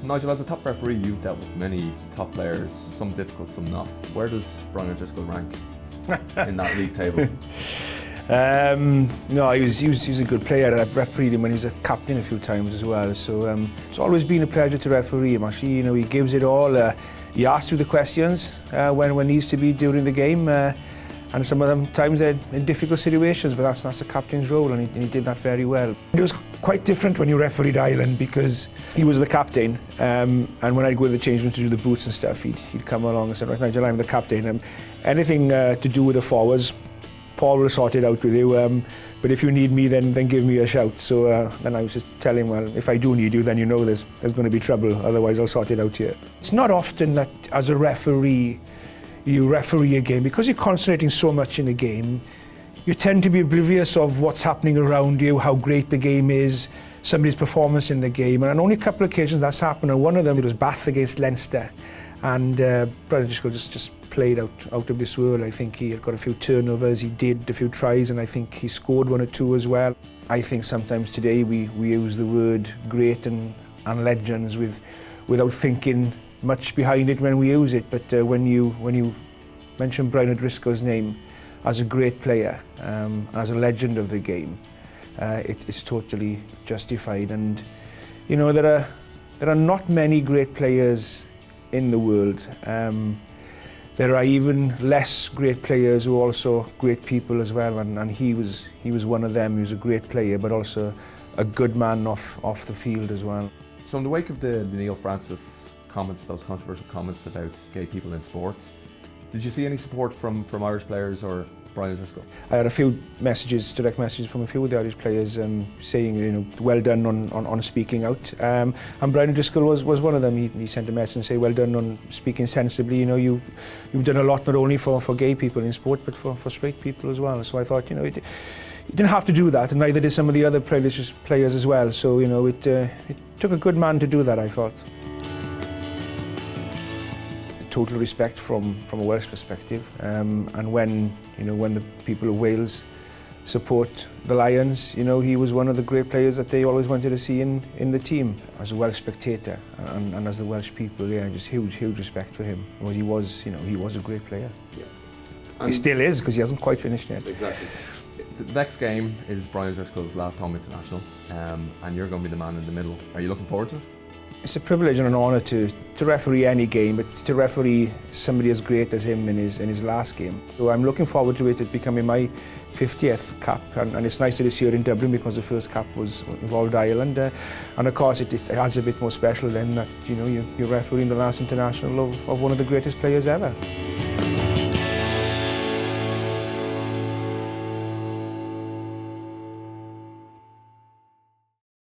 Nigel, as a top referee, you've dealt with many top players, some difficult, some not. Where does Brian O'Driscoll rank in that league table? No, he was a good player. I refereed him when he was a captain a few times as well. So it's always been a pleasure to referee him. Actually, he gives it all. He asks you the questions when needs to be during the game, and some of them times they're in difficult situations. But that's the captain's role, and he did that very well. It was quite different when you refereed Ireland because he was the captain, and when I'd go to the change room to do the boots and stuff, he'd come along and say, "Right, Nigel, I'm the captain. Anything to do with the forwards, Paul will sort it out with you, but if you need me, then give me a shout." So then I was just telling him, well, if I do need you, then you know there's going to be trouble, otherwise I'll sort it out here. It's not often that as a referee, you referee a game. Because you're concentrating so much in a game, you tend to be oblivious of what's happening around you, how great the game is, somebody's performance in the game. And on only a couple of occasions that's happened, and one of them it was Bath against Leinster, and Brian O'Driscoll just played out of this world. I think he had got a few turnovers, he did a few tries, and I think he scored one or two as well. I think sometimes today we use the word great and legends without thinking much behind it when we use it. But when you mention Brian O'Driscoll's name as a great player, as a legend of the game, it's totally justified. And there are not many great players in the world. There are even less great players who are also great people as well, and he was one of them. He was a great player, but also a good man off the field as well. So in the wake of the Neil Francis comments, those controversial comments about gay people in sports, did you see any support from Irish players or Brian O'Driscoll? I had a few direct messages from a few of the Irish players saying, well done on speaking out. And Brian O'Driscoll was one of them. He sent a message and said, well done on speaking sensibly. You've done a lot not only for gay people in sport, but for straight people as well. So I thought, you didn't have to do that, and neither did some of the other players as well. So it took a good man to do that, I thought. Total respect from a Welsh perspective, and when the people of Wales support the Lions, he was one of the great players that they always wanted to see in the team. As a Welsh spectator and as the Welsh people, just huge respect for him. He was a great player. Yeah. He still is, because he hasn't quite finished yet. Exactly. The next game is Brian O'Driscoll's last home international, and you're going to be the man in the middle. Are you looking forward to it? It's a privilege and an honour to referee any game, but to referee somebody as great as him in his last game. So I'm looking forward to it becoming my 50th cap, and it's nice that it's here in Dublin because the first cap involved Ireland, and of course it adds a bit more special then that you're refereeing the last international of one of the greatest players ever.